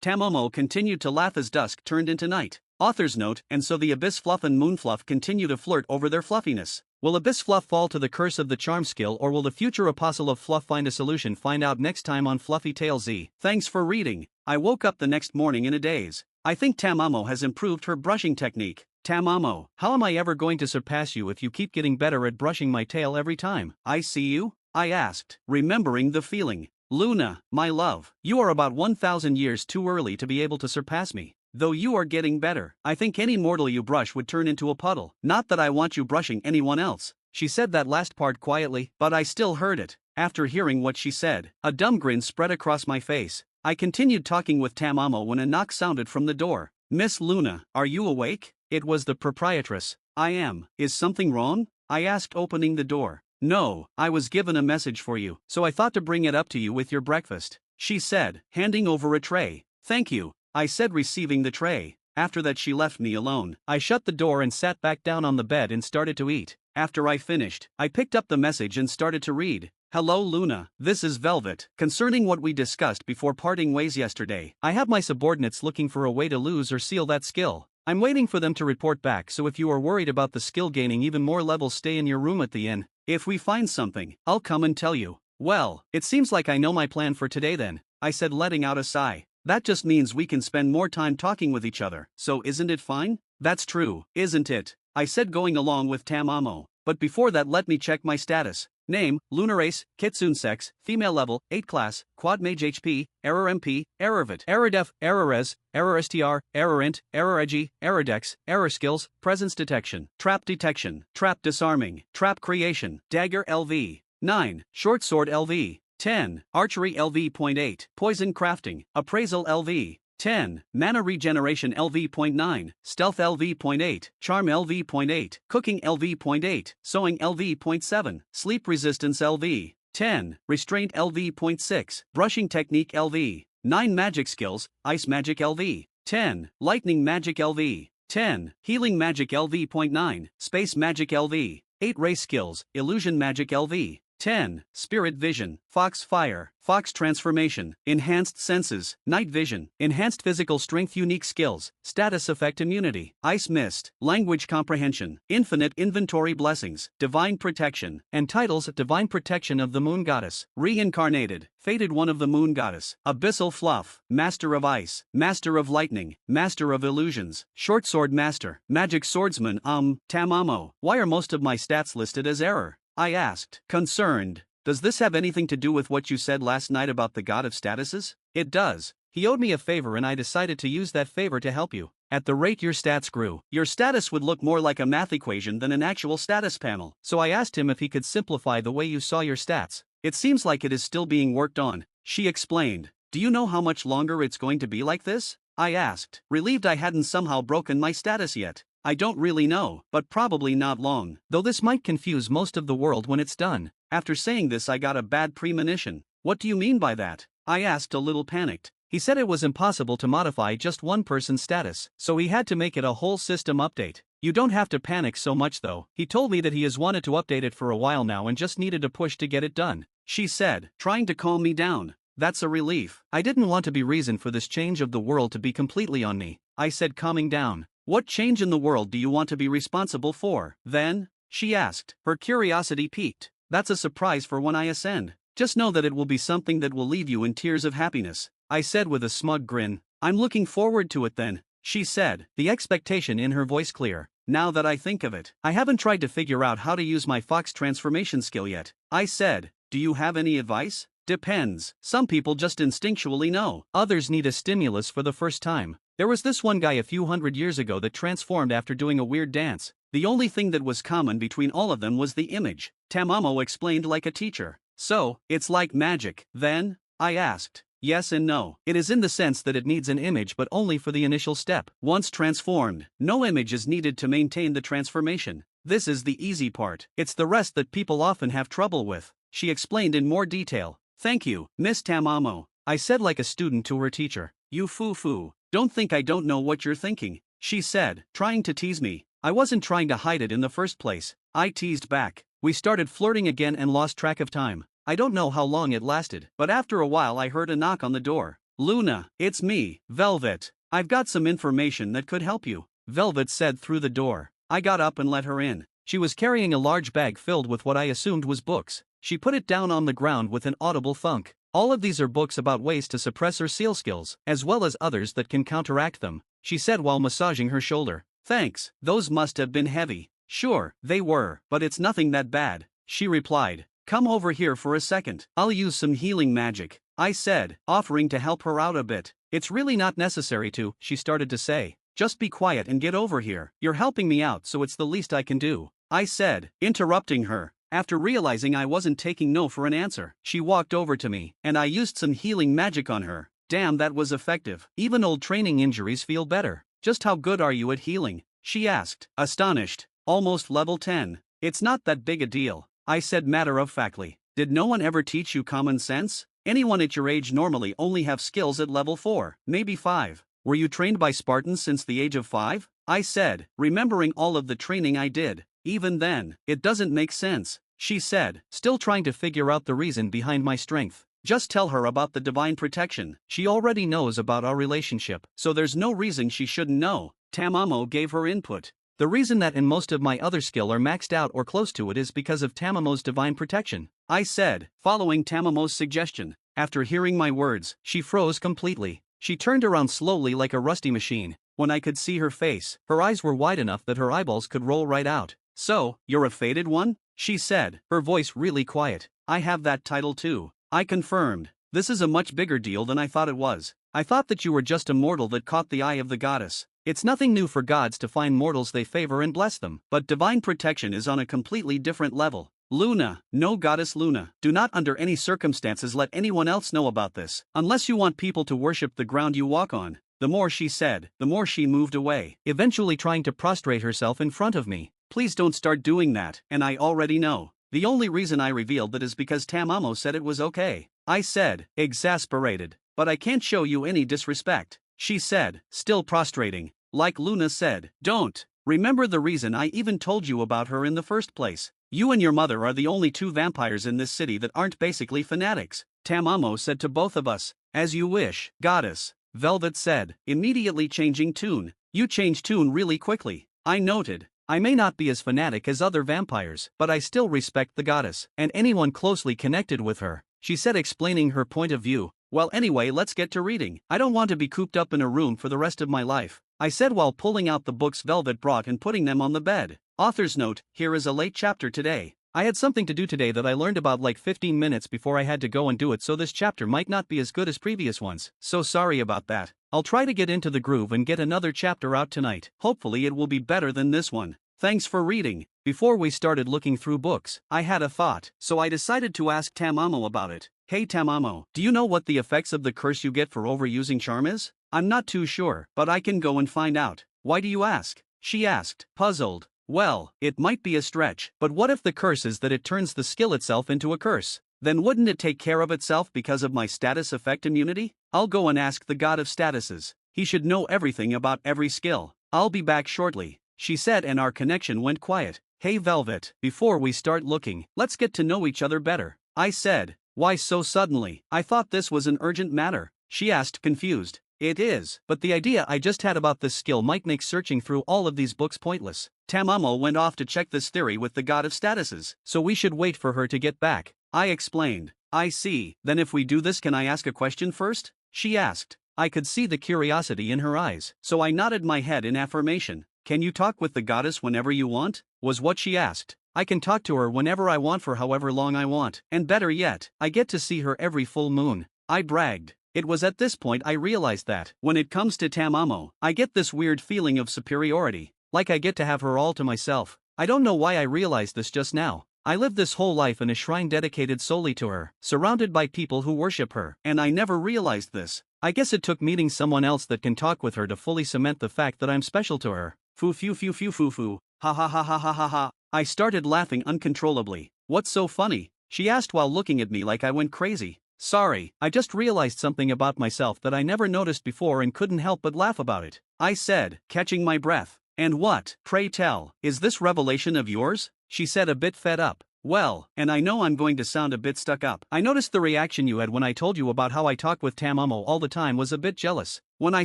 Tamamo continued to laugh as dusk turned into night. Author's note, and so the Abyss Fluff and Moon Fluff continue to flirt over their fluffiness. Will Abyss Fluff fall to the curse of the charm skill, or will the future apostle of fluff find a solution? Find out next time on Fluffy Tail Z. Thanks for reading. I woke up the next morning in a daze. I think Tamamo has improved her brushing technique. "Tamamo, how am I ever going to surpass you if you keep getting better at brushing my tail every time I see you?" I asked, remembering the feeling. "Luna, my love, you are about 1,000 years too early to be able to surpass me. Though you are getting better, I think any mortal you brush would turn into a puddle. Not that I want you brushing anyone else." She said that last part quietly, but I still heard it. After hearing what she said, a dumb grin spread across my face. I continued talking with Tamamo when a knock sounded from the door. "Miss Luna, are you awake?" It was the proprietress. "I am. Is something wrong?" I asked, opening the door. "No, I was given a message for you, so I thought to bring it up to you with your breakfast," she said, handing over a tray. "Thank you," I said, receiving the tray. After that she left me alone. I shut the door and sat back down on the bed and started to eat. After I finished, I picked up the message and started to read. "Hello Luna, this is Velvet. Concerning what we discussed before parting ways yesterday, I have my subordinates looking for a way to lose or seal that skill. I'm waiting for them to report back, so if you are worried about the skill gaining even more levels, stay in your room at the inn. If we find something, I'll come and tell you." "Well, it seems like I know my plan for today then," I said, letting out a sigh. "That just means we can spend more time talking with each other, so isn't it fine?" "That's true, isn't it?" I said, going along with Tamamo. "But before that let me check my status. Name, Lunar Race, Kitsune Sex, Female Level, 8 Class, Quad Mage HP, Error MP, Error Vit, Error Def, Error Res, Error STR, Error Int, Error Edgy, Error Dex, Error Skills, Presence Detection, Trap Detection, Trap Disarming, Trap Creation, Dagger LV, 9, Short Sword LV, 10, Archery LV.8, Poison Crafting, Appraisal LV, 10, Mana Regeneration LV.9, Stealth LV.8, Charm LV.8, Cooking LV.8, Sewing LV.7, Sleep Resistance LV, 10, Restraint LV.6, Brushing Technique LV, 9 Magic Skills, Ice Magic LV, 10, Lightning Magic LV, 10, Healing Magic LV.9, Space Magic LV, 8 Race Skills, Illusion Magic LV, 10. Spirit vision, fox fire, fox transformation, enhanced senses, night vision, enhanced physical strength, unique skills, status effect, immunity, ice mist, language comprehension, infinite inventory, blessings, divine protection, and titles: divine protection of the moon goddess, reincarnated, fated one of the moon goddess, abyssal fluff, master of ice, master of lightning, master of illusions, short sword master, magic swordsman. Tamamo, why are most of my stats listed as error? I asked, concerned. Does this have anything to do with what you said last night about the god of statuses? It does. He owed me a favor and I decided to use that favor to help you. At the rate your stats grew, your status would look more like a math equation than an actual status panel. So I asked him if he could simplify the way you saw your stats. It seems like it is still being worked on, she explained. Do you know how much longer it's going to be like this? I asked, relieved I hadn't somehow broken my status yet. I don't really know, but probably not long, though this might confuse most of the world when it's done. After saying this I got a bad premonition. What do you mean by that? I asked, a little panicked. He said it was impossible to modify just one person's status, so he had to make it a whole system update. You don't have to panic so much though. He told me that he has wanted to update it for a while now and just needed a push to get it done, she said, trying to calm me down. That's a relief. I didn't want to be reason for this change of the world to be completely on me, I said, calming down. What change in the world do you want to be responsible for, then? She asked, her curiosity piqued. That's a surprise for when I ascend. Just know that it will be something that will leave you in tears of happiness, I said with a smug grin. I'm looking forward to it then, she said, the expectation in her voice clear. Now that I think of it, I haven't tried to figure out how to use my fox transformation skill yet, I said. Do you have any advice? Depends. Some people just instinctually know. Others need a stimulus for the first time. There was this one guy a few hundred years ago that transformed after doing a weird dance. The only thing that was common between all of them was the image, Tamamo explained like a teacher. So, it's like magic, then? I asked. Yes and no. It is in the sense that it needs an image but only for the initial step. Once transformed, no image is needed to maintain the transformation. This is the easy part. It's the rest that people often have trouble with, she explained in more detail. Thank you, Miss Tamamo, I said like a student to her teacher. You foo-foo. Don't think I don't know what you're thinking, she said, trying to tease me. I wasn't trying to hide it in the first place, I teased back. We started flirting again and lost track of time. I don't know how long it lasted, but after a while I heard a knock on the door. Luna, it's me, Velvet. I've got some information that could help you, Velvet said through the door. I got up and let her in. She was carrying a large bag filled with what I assumed was books. She put it down on the ground with an audible thunk. All of these are books about ways to suppress or seal skills, as well as others that can counteract them, she said while massaging her shoulder. Thanks, those must have been heavy. Sure, they were, but it's nothing that bad, she replied. Come over here for a second. I'll use some healing magic, I said, offering to help her out a bit. It's really not necessary to, she started to say. Just be quiet and get over here. You're helping me out, so it's the least I can do, I said, interrupting her. After realizing I wasn't taking no for an answer, she walked over to me, and I used some healing magic on her. Damn, that was effective. Even old training injuries feel better. Just how good are you at healing? She asked, astonished. Almost level 10. It's not that big a deal, I said matter-of-factly. Did no one ever teach you common sense? Anyone at your age normally only have skills at level 4, maybe 5. Were you trained by Spartans since the age of 5? I said, remembering all of the training I did. Even then, it doesn't make sense, she said, still trying to figure out the reason behind my strength. Just tell her about the divine protection. She already knows about our relationship, so there's no reason she shouldn't know. Tamamo gave her input. The reason that in most of my other skill are maxed out or close to it is because of Tamamo's divine protection, I said, following Tamamo's suggestion. After hearing my words, she froze completely. She turned around slowly like a rusty machine. When I could see her face, her eyes were wide enough that her eyeballs could roll right out. So, you're a fated one? She said, her voice really quiet. I have that title too, I confirmed. This is a much bigger deal than I thought it was. I thought that you were just a mortal that caught the eye of the goddess. It's nothing new for gods to find mortals they favor and bless them, but divine protection is on a completely different level. Luna, no goddess Luna, do not under any circumstances let anyone else know about this, unless you want people to worship the ground you walk on. The more she said, the more she moved away, eventually trying to prostrate herself in front of me. Please don't start doing that, and I already know. The only reason I revealed that is because Tamamo said it was okay, I said, exasperated. But I can't show you any disrespect, she said, still prostrating. Like Luna said, don't. Remember the reason I even told you about her in the first place. You and your mother are the only two vampires in this city that aren't basically fanatics, Tamamo said to both of us. As you wish, goddess, Velvet said, immediately changing tune. You change tune really quickly, I noted. I may not be as fanatic as other vampires, but I still respect the goddess, and anyone closely connected with her, she said, explaining her point of view. Well, anyway, let's get to reading. I don't want to be cooped up in a room for the rest of my life, I said while pulling out the books Velvet brought and putting them on the bed. Author's note, here is a late chapter today. I had something to do today that I learned about like 15 minutes before I had to go and do it, so this chapter might not be as good as previous ones. So sorry about that. I'll try to get into the groove and get another chapter out tonight. Hopefully it will be better than this one. Thanks for reading. Before we started looking through books, I had a thought, so I decided to ask Tamamo about it. Hey Tamamo, do you know what the effects of the curse you get for overusing charm is? I'm not too sure, but I can go and find out. Why do you ask? She asked, puzzled. Well, it might be a stretch, but what if the curse is that it turns the skill itself into a curse? Then wouldn't it take care of itself because of my status effect immunity? I'll go and ask the god of statuses. He should know everything about every skill. I'll be back shortly, she said, and our connection went quiet. Hey Velvet, before we start looking, let's get to know each other better, I said. Why so suddenly? I thought this was an urgent matter, she asked, confused. It is, but the idea I just had about this skill might make searching through all of these books pointless. Tamamo went off to check this theory with the god of statuses, so we should wait for her to get back, I explained. I see, then if we do this, can I ask a question first? She asked. I could see the curiosity in her eyes, so I nodded my head in affirmation. Can you talk with the goddess whenever you want? Was what she asked. I can talk to her whenever I want for however long I want, and better yet, I get to see her every full moon, I bragged. It was at this point I realized that, when it comes to Tamamo, I get this weird feeling of superiority, like I get to have her all to myself. I don't know why I realized this just now. I lived this whole life in a shrine dedicated solely to her, surrounded by people who worship her, and I never realized this. I guess it took meeting someone else that can talk with her to fully cement the fact that I'm special to her. Foo foo foo foo foo foo, ha ha ha ha ha ha ha. I started laughing uncontrollably. What's so funny? She asked while looking at me like I went crazy. Sorry, I just realized something about myself that I never noticed before and couldn't help but laugh about it, I said, catching my breath. And what, pray tell, is this revelation of yours? She said, a bit fed up. Well, and I know I'm going to sound a bit stuck up. I noticed the reaction you had when I told you about how I talk with Tamamo all the time was a bit jealous. When I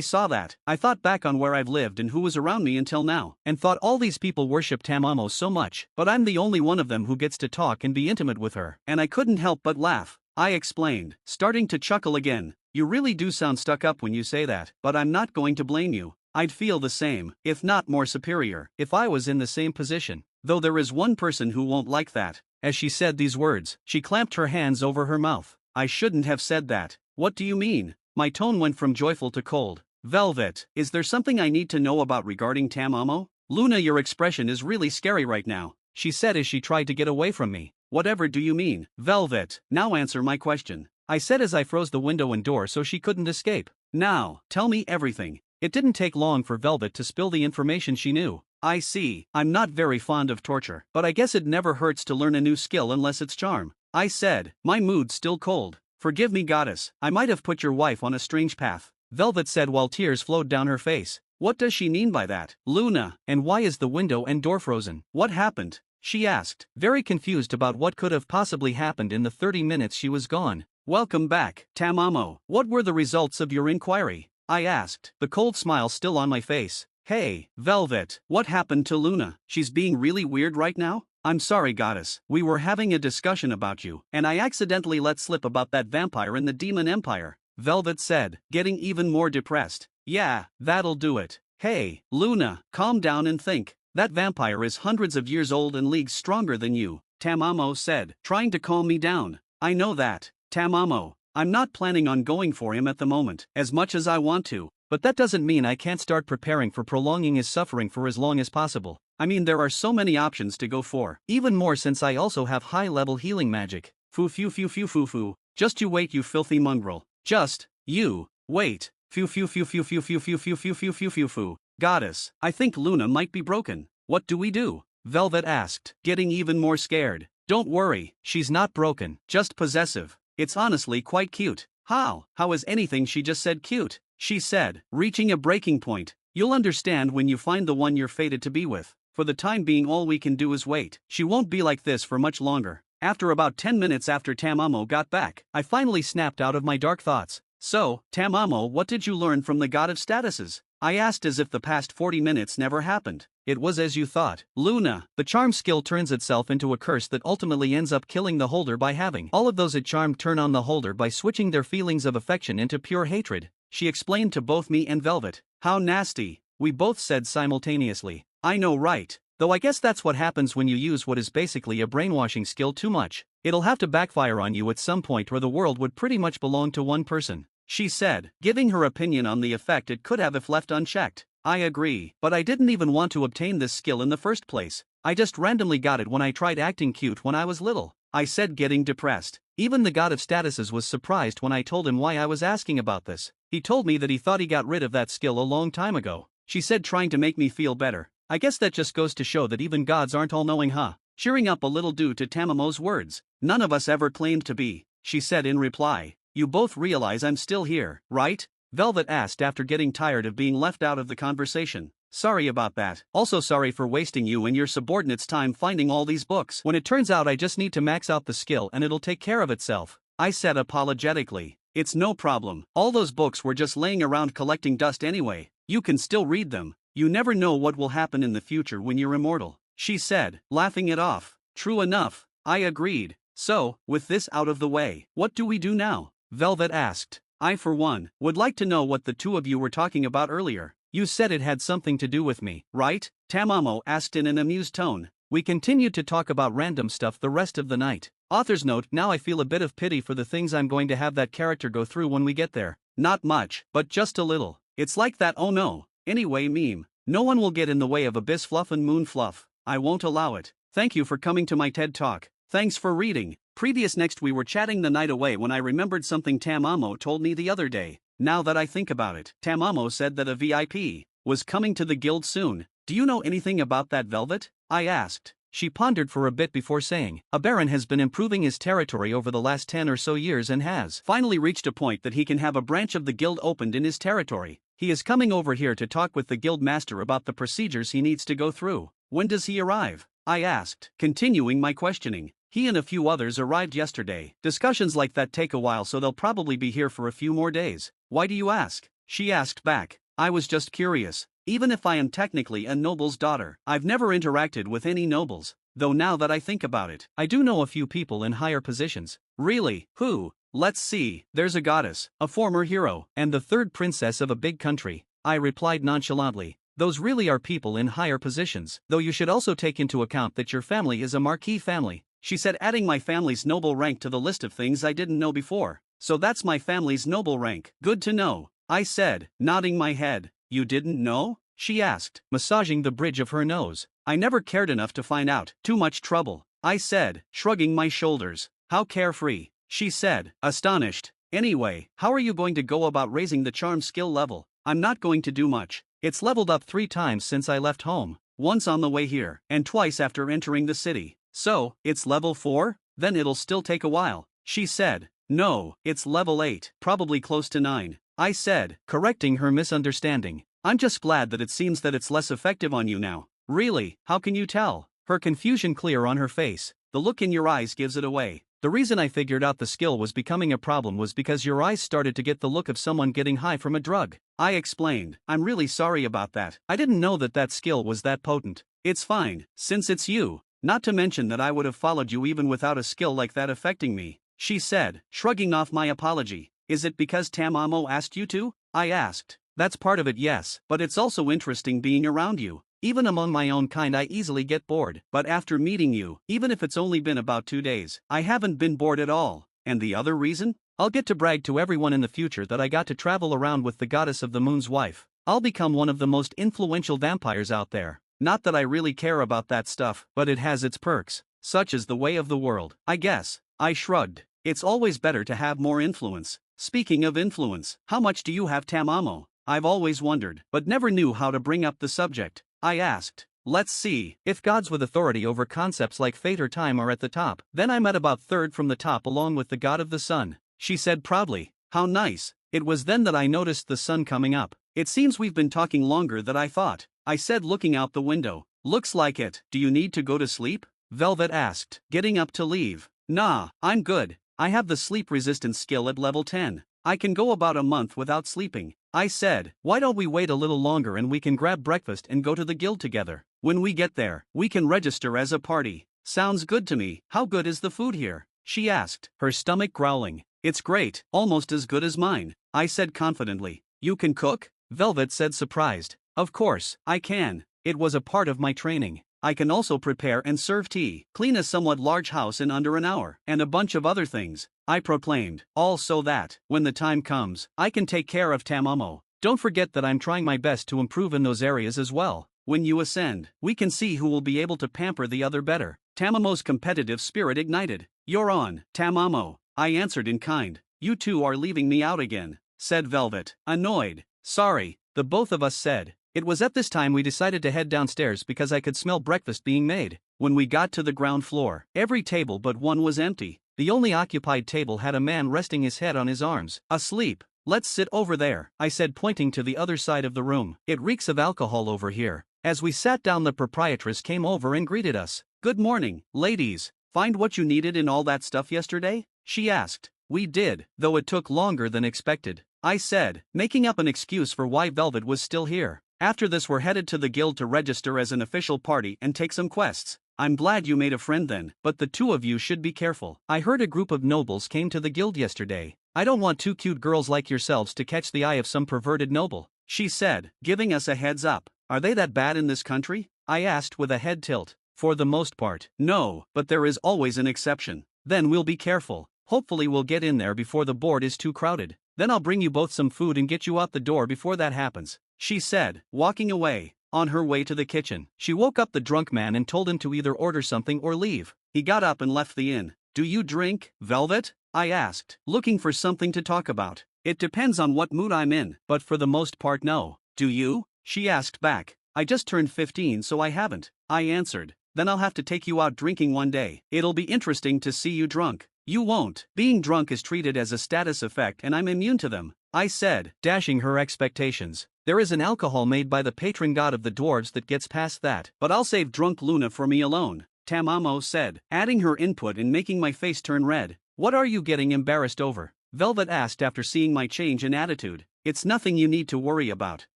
saw that, I thought back on where I've lived and who was around me until now, and thought all these people worship Tamamo so much, but I'm the only one of them who gets to talk and be intimate with her, and I couldn't help but laugh. I explained, starting to chuckle again. You really do sound stuck up when you say that, but I'm not going to blame you. I'd feel the same, if not more superior, if I was in the same position. Though there is one person who won't like that. As she said these words, she clamped her hands over her mouth. I shouldn't have said that. What do you mean? My tone went from joyful to cold. Velvet, is there something I need to know about regarding Tamamo? Luna, your expression is really scary right now, she said as she tried to get away from me. Whatever do you mean? Velvet, now answer my question, I said as I froze the window and door so she couldn't escape. Now, tell me everything. It didn't take long for Velvet to spill the information she knew. I see, I'm not very fond of torture, but I guess it never hurts to learn a new skill unless it's charm, I said, my mood still cold. Forgive me, goddess, I might have put your wife on a strange path, Velvet said while tears flowed down her face. What does she mean by that? Luna, and why is the window and door frozen? What happened? She asked, very confused about what could have possibly happened in the 30 minutes she was gone. Welcome back, Tamamo. What were the results of your inquiry? I asked, the cold smile still on my face. Hey, Velvet, what happened to Luna? She's being really weird right now? I'm sorry, goddess, we were having a discussion about you, and I accidentally let slip about that vampire in the Demon Empire, Velvet said, getting even more depressed. Yeah, that'll do it. Hey, Luna, calm down and think. That vampire is hundreds of years old and leagues stronger than you, Tamamo said, trying to calm me down. I know that, Tamamo. I'm not planning on going for him at the moment, as much as I want to. But that doesn't mean I can't start preparing for prolonging his suffering for as long as possible. I mean, there are so many options to go for, even more since I also have high-level healing magic. Foo foo foo foo foo foo. Just you wait, you filthy mongrel. Just, you, wait. Foo foo foo foo foo foo foo foo foo foo foo foo foo. Goddess, I think Luna might be broken. What do we do? Velvet asked, getting even more scared. Don't worry, she's not broken, just possessive. It's honestly quite cute. How is anything she just said cute? She said, reaching a breaking point. You'll understand when you find the one you're fated to be with. For the time being all we can do is wait. She won't be like this for much longer. After about 10 minutes after Tamamo got back, I finally snapped out of my dark thoughts. So, Tamamo, what did you learn from the god of statuses? I asked as if the past 40 minutes never happened. It was as you thought. Luna, the charm skill turns itself into a curse that ultimately ends up killing the holder by having all of those it charmed turn on the holder by switching their feelings of affection into pure hatred, she explained to both me and Velvet. How nasty, we both said simultaneously. I know, right? Though I guess that's what happens when you use what is basically a brainwashing skill too much. It'll have to backfire on you at some point or the world would pretty much belong to one person, she said, giving her opinion on the effect it could have if left unchecked. I agree, but I didn't even want to obtain this skill in the first place. I just randomly got it when I tried acting cute when I was little, I said, getting depressed. Even the god of statuses was surprised when I told him why I was asking about this. He told me that he thought he got rid of that skill a long time ago, she said, trying to make me feel better. I guess that just goes to show that even gods aren't all-knowing, huh? Cheering up a little due to Tamamo's words. None of us ever claimed to be, she said in reply. You both realize I'm still here, right? Velvet asked after getting tired of being left out of the conversation. Sorry about that. Also sorry for wasting you and your subordinates' time finding all these books when it turns out I just need to max out the skill and it'll take care of itself, I said apologetically. It's no problem. All those books were just laying around collecting dust anyway. You can still read them. You never know what will happen in the future when you're immortal, she said, laughing it off. True enough, I agreed. So, with this out of the way, what do we do now? Velvet asked. I, for one, would like to know what the two of you were talking about earlier. You said it had something to do with me, right? Tamamo asked in an amused tone. We continued to talk about random stuff the rest of the night. Author's note, now I feel a bit of pity for the things I'm going to have that character go through when we get there. Not much, but just a little. It's like that oh no. Anyway meme. No one will get in the way of Abyss Fluff and Moon Fluff. I won't allow it. Thank you for coming to my TED Talk. Thanks for reading. Previous next we were chatting the night away when I remembered something Tamamo told me the other day. Now that I think about it, Tamamo said that a VIP was coming to the guild soon. Do you know anything about that, Velvet? I asked. She pondered for a bit before saying, a baron has been improving his territory over the last 10 or so years and has finally reached a point that he can have a branch of the guild opened in his territory. He is coming over here to talk with the guild master about the procedures he needs to go through. When does he arrive? I asked, continuing my questioning. He and a few others arrived yesterday. Discussions like that take a while, so they'll probably be here for a few more days. Why do you ask? She asked back. I was just curious. Even if I am technically a noble's daughter, I've never interacted with any nobles, though now that I think about it, I do know a few people in higher positions. Really? Who? Let's see. There's a goddess, a former hero, and the third princess of a big country, I replied nonchalantly. Those really are people in higher positions, though you should also take into account that your family is a marquis family, she said, adding my family's noble rank to the list of things I didn't know before. So that's my family's noble rank. Good to know, I said, nodding my head. You didn't know? She asked, massaging the bridge of her nose. I never cared enough to find out. Too much trouble, I said, shrugging my shoulders. How carefree, she said, astonished. Anyway, how are you going to go about raising the charm skill level? I'm not going to do much. It's leveled up 3 times since I left home, once on the way here, and twice after entering the city. So, it's level 4? Then it'll still take a while, she said. No, it's level 8, probably close to 9, I said, correcting her misunderstanding. I'm just glad that it seems that it's less effective on you now. Really, how can you tell? Her confusion clear on her face. The look in your eyes gives it away. The reason I figured out the skill was becoming a problem was because your eyes started to get the look of someone getting high from a drug. I explained. I'm really sorry about that. I didn't know that that skill was that potent. It's fine, since it's you. Not to mention that I would have followed you even without a skill like that affecting me, she said, shrugging off my apology. Is it because Tamamo asked you to? I asked. That's part of it, yes, but it's also interesting being around you. Even among my own kind I easily get bored, but after meeting you, even if it's only been about 2 days, I haven't been bored at all. And the other reason? I'll get to brag to everyone in the future that I got to travel around with the goddess of the moon's wife. I'll become one of the most influential vampires out there. Not that I really care about that stuff, but it has its perks, such as the way of the world, I guess. I shrugged. It's always better to have more influence. Speaking of influence, how much do you have, Tamamo? I've always wondered, but never knew how to bring up the subject. I asked. Let's see. If gods with authority over concepts like fate or time are at the top, then I'm at about 3rd from the top along with the god of the sun, she said proudly. How nice. It was then that I noticed the sun coming up. It seems we've been talking longer than I thought, I said, looking out the window. Looks like it. Do you need to go to sleep? Velvet asked, getting up to leave. Nah, I'm good. I have the sleep resistance skill at level 10. I can go about a month without sleeping. I said, why don't we wait a little longer and we can grab breakfast and go to the guild together. When we get there, we can register as a party. Sounds good to me. How good is the food here? She asked, her stomach growling. It's great, almost as good as mine. I said confidently. You can cook? Velvet said surprised. Of course, I can. It was a part of my training. I can also prepare and serve tea, clean a somewhat large house in under an hour, and a bunch of other things. I proclaimed, all so that, when the time comes, I can take care of Tamamo. Don't forget that I'm trying my best to improve in those areas as well. When you ascend, we can see who will be able to pamper the other better. Tamamo's competitive spirit ignited. You're on, Tamamo. I answered in kind. You two are leaving me out again, said Velvet, annoyed. Sorry, the both of us said. It was at this time we decided to head downstairs because I could smell breakfast being made. When we got to the ground floor, every table but one was empty. The only occupied table had a man resting his head on his arms, asleep. Let's sit over there, I said, pointing to the other side of the room. It reeks of alcohol over here. As we sat down, the proprietress came over and greeted us. Good morning, ladies. Find what you needed in all that stuff yesterday? She asked. We did, though it took longer than expected, I said, making up an excuse for why Velvet was still here. After this, we're headed to the guild to register as an official party and take some quests. I'm glad you made a friend then, but the two of you should be careful. I heard a group of nobles came to the guild yesterday. I don't want two cute girls like yourselves to catch the eye of some perverted noble, she said, giving us a heads up. Are they that bad in this country? I asked with a head tilt. For the most part, no, but there is always an exception. Then we'll be careful. Hopefully we'll get in there before the board is too crowded. Then I'll bring you both some food and get you out the door before that happens, she said, walking away. On her way to the kitchen, she woke up the drunk man and told him to either order something or leave. He got up and left the inn. Do you drink, Velvet? I asked, looking for something to talk about. It depends on what mood I'm in, but for the most part no. Do you? She asked back. I just turned 15, so I haven't, I answered. Then I'll have to take you out drinking one day. It'll be interesting to see you drunk. You won't. Being drunk is treated as a status effect and I'm immune to them, I said, dashing her expectations. There is an alcohol made by the patron god of the dwarves that gets past that, but I'll save drunk Luna for me alone, Tamamo said, adding her input and making my face turn red. What are you getting embarrassed over? Velvet asked after seeing my change in attitude. It's nothing you need to worry about.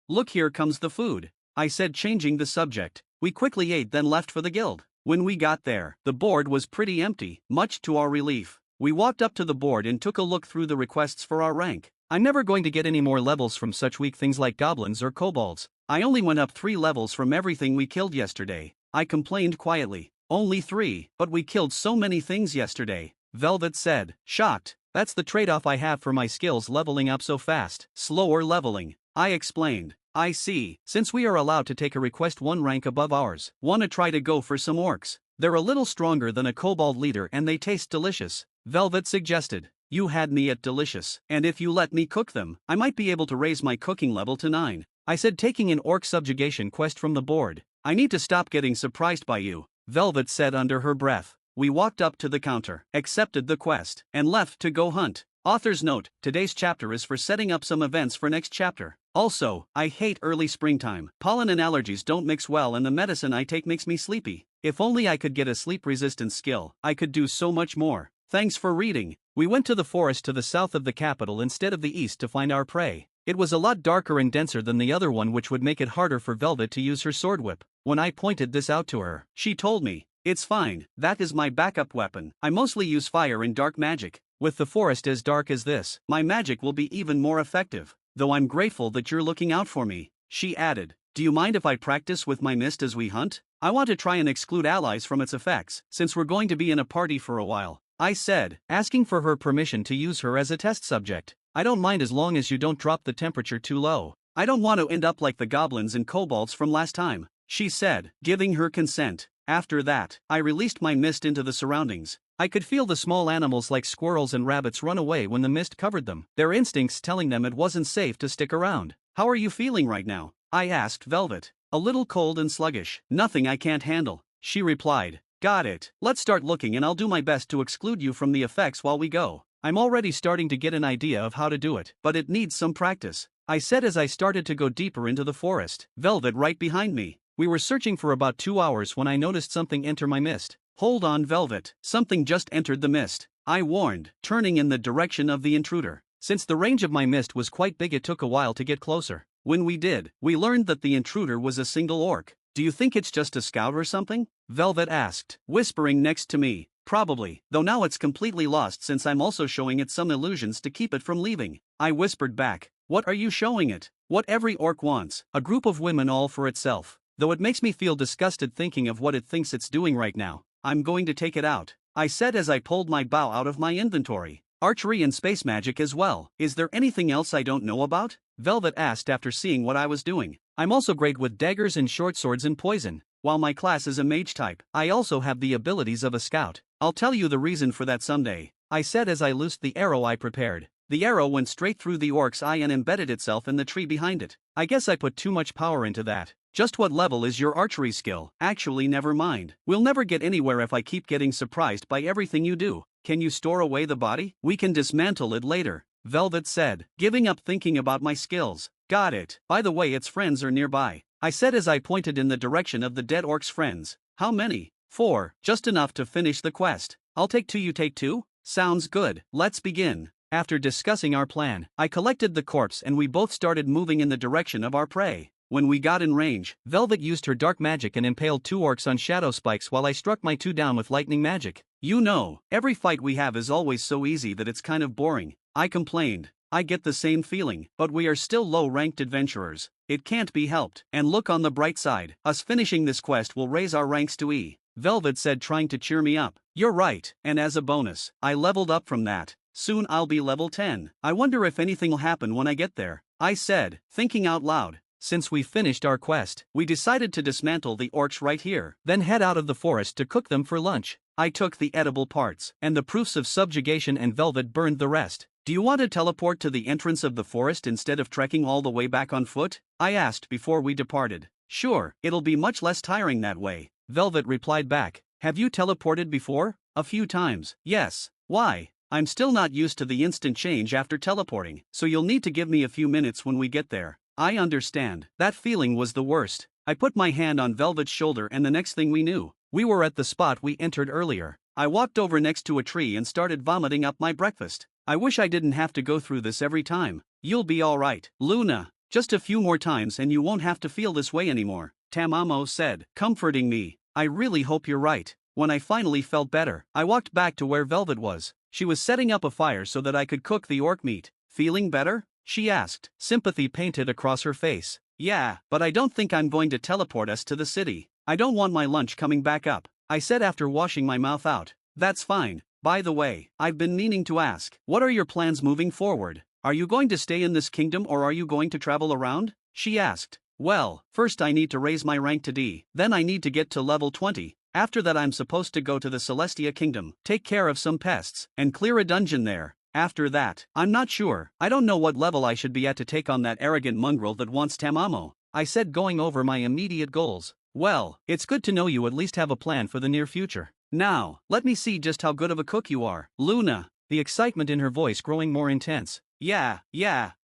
Look, here comes the food, I said, changing the subject. We quickly ate, then left for the guild. When we got there, the board was pretty empty, much to our relief. We walked up to the board and took a look through the requests for our rank. I'm never going to get any more levels from such weak things like goblins or kobolds. I only went up 3 levels from everything we killed yesterday, I complained quietly. Only 3, but we killed so many things yesterday, Velvet said, shocked. That's the trade-off I have for my skills leveling up so fast. Slower leveling, I explained. I see. Since we are allowed to take a request 1 rank above ours, wanna try to go for some orcs? They're a little stronger than a kobold leader and they taste delicious, Velvet suggested. You had me at delicious, and if you let me cook them, I might be able to raise my cooking level to 9. I said, taking an orc subjugation quest from the board. I need to stop getting surprised by you, Velvet said under her breath. We walked up to the counter, accepted the quest, and left to go hunt. Author's note, today's chapter is for setting up some events for next chapter. Also, I hate early springtime. Pollen and allergies don't mix well and the medicine I take makes me sleepy. If only I could get a sleep resistance skill, I could do so much more. Thanks for reading. We went to the forest to the south of the capital instead of the east to find our prey. It was a lot darker and denser than the other one, which would make it harder for Velvet to use her sword whip. When I pointed this out to her, she told me, it's fine, that is my backup weapon. I mostly use fire and dark magic. With the forest as dark as this, my magic will be even more effective. Though I'm grateful that you're looking out for me, she added. Do you mind if I practice with my mist as we hunt? I want to try and exclude allies from its effects, since we're going to be in a party for a while, I said, asking for her permission to use her as a test subject. I don't mind as long as you don't drop the temperature too low. I don't want to end up like the goblins and kobolds from last time, she said, giving her consent. After that, I released my mist into the surroundings. I could feel the small animals like squirrels and rabbits run away when the mist covered them, their instincts telling them it wasn't safe to stick around. How are you feeling right now? I asked Velvet. A little cold and sluggish. Nothing I can't handle, she replied. Got it. Let's start looking and I'll do my best to exclude you from the effects while we go. I'm already starting to get an idea of how to do it, but it needs some practice, I said as I started to go deeper into the forest, Velvet right behind me. We were searching for about 2 hours when I noticed something enter my mist. Hold on, Velvet. Something just entered the mist, I warned, turning in the direction of the intruder. Since the range of my mist was quite big, it took a while to get closer. When we did, we learned that the intruder was a single orc. Do you think it's just a scout or something? Velvet asked, whispering next to me. Probably, though now it's completely lost since I'm also showing it some illusions to keep it from leaving. I whispered back. What are you showing it? What every orc wants, a group of women all for itself. Though it makes me feel disgusted thinking of what it thinks it's doing right now. I'm going to take it out, I said as I pulled my bow out of my inventory. Archery and space magic as well. Is there anything else I don't know about? Velvet asked after seeing what I was doing. I'm also great with daggers and short swords and poison. While my class is a mage type, I also have the abilities of a scout. I'll tell you the reason for that someday, I said as I loosed the arrow I prepared. The arrow went straight through the orc's eye and embedded itself in the tree behind it. I guess I put too much power into that. Just what level is your archery skill? Actually, never mind. We'll never get anywhere if I keep getting surprised by everything you do. Can you store away the body? We can dismantle it later, Velvet said, giving up thinking about my skills. Got it. By the way, its friends are nearby, I said as I pointed in the direction of the dead orc's friends. How many? 4, just enough to finish the quest. I'll take 2, you take 2? Sounds good, let's begin. After discussing our plan, I collected the corpse and we both started moving in the direction of our prey. When we got in range, Velvet used her dark magic and impaled 2 orcs on shadow spikes while I struck my 2 down with lightning magic. You know, every fight we have is always so easy that it's kind of boring, I complained. I get the same feeling, but we are still low-ranked adventurers. It can't be helped. And look on the bright side, us finishing this quest will raise our ranks to E, Velvet said, trying to cheer me up. You're right, and as a bonus, I leveled up from that. Soon I'll be level 10. I wonder if anything'll happen when I get there, I said, thinking out loud. Since we finished our quest, we decided to dismantle the orcs right here, then head out of the forest to cook them for lunch. I took the edible parts, and the proofs of subjugation, and Velvet burned the rest. Do you want to teleport to the entrance of the forest instead of trekking all the way back on foot? I asked before we departed. Sure, it'll be much less tiring that way, Velvet replied back. Have you teleported before? A few times. Yes. Why? I'm still not used to the instant change after teleporting, so you'll need to give me a few minutes when we get there. I understand. That feeling was the worst. I put my hand on Velvet's shoulder and the next thing we knew, we were at the spot we entered earlier. I walked over next to a tree and started vomiting up my breakfast. I wish I didn't have to go through this every time. You'll be alright, Luna. Just a few more times and you won't have to feel this way anymore, Tamamo said, comforting me. I really hope you're right. When I finally felt better, I walked back to where Velvet was. She was setting up a fire so that I could cook the orc meat. Feeling better? She asked, sympathy painted across her face. Yeah, but I don't think I'm going to teleport us to the city. I don't want my lunch coming back up, I said after washing my mouth out. That's fine. By the way, I've been meaning to ask, what are your plans moving forward? Are you going to stay in this kingdom or are you going to travel around? She asked. Well, first I need to raise my rank to D, then I need to get to level 20. After that I'm supposed to go to the Celestia Kingdom, take care of some pests, and clear a dungeon there. After that, I'm not sure. I don't know what level I should be at to take on that arrogant mongrel that wants Tamamo, I said, going over my immediate goals. Well, it's good to know you at least have a plan for the near future. Now, let me see just how good of a cook you are, Luna, the excitement in her voice growing more intense. Yeah,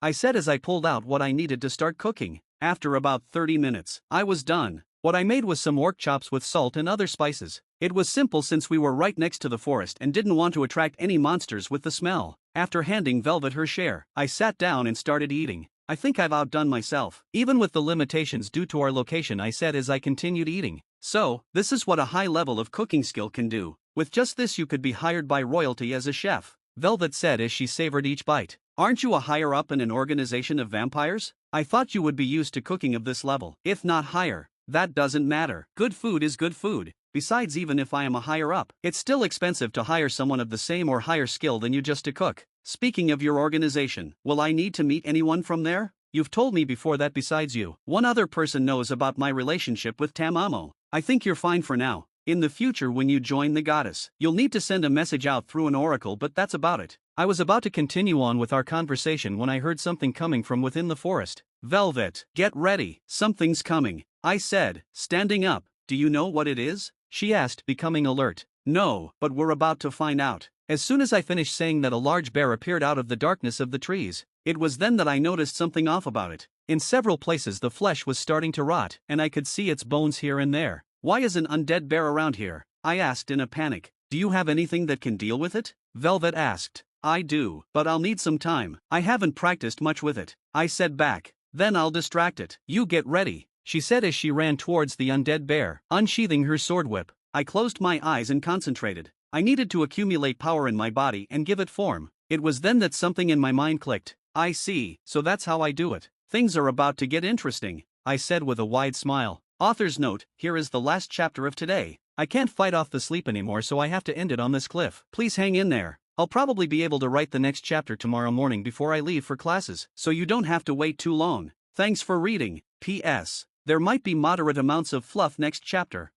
I said as I pulled out what I needed to start cooking. After about 30 minutes, I was done. What I made was some orc chops with salt and other spices. It was simple since we were right next to the forest and didn't want to attract any monsters with the smell. After handing Velvet her share, I sat down and started eating. I think I've outdone myself, even with the limitations due to our location, I said as I continued eating. So, this is what a high level of cooking skill can do. With just this you could be hired by royalty as a chef, Velvet said as she savored each bite. Aren't you a higher up in an organization of vampires? I thought you would be used to cooking of this level, if not higher. That doesn't matter. Good food is good food. Besides, even if I am a higher up, it's still expensive to hire someone of the same or higher skill than you just to cook. Speaking of your organization, will I need to meet anyone from there? You've told me before that besides you, one other person knows about my relationship with Tamamo. I think you're fine for now. In the future when you join the goddess, you'll need to send a message out through an oracle, but that's about it. I was about to continue on with our conversation when I heard something coming from within the forest. Velvet, get ready, something's coming, I said, standing up. Do you know what it is? She asked, becoming alert. No, but we're about to find out. As soon as I finished saying that, a large bear appeared out of the darkness of the trees. It was then that I noticed something off about it. In several places the flesh was starting to rot, and I could see its bones here and there. Why is an undead bear around here? I asked in a panic. Do you have anything that can deal with it? Velvet asked. I do, but I'll need some time. I haven't practiced much with it. I said back. Then I'll distract it. You get ready, she said as she ran towards the undead bear, unsheathing her sword whip. I closed my eyes and concentrated. I needed to accumulate power in my body and give it form. It was then that something in my mind clicked. I see, so that's how I do it. Things are about to get interesting, I said with a wide smile. Author's note, here is the last chapter of today. I can't fight off the sleep anymore, so I have to end it on this cliff. Please hang in there. I'll probably be able to write the next chapter tomorrow morning before I leave for classes, so you don't have to wait too long. Thanks for reading. P.S. There might be moderate amounts of fluff next chapter.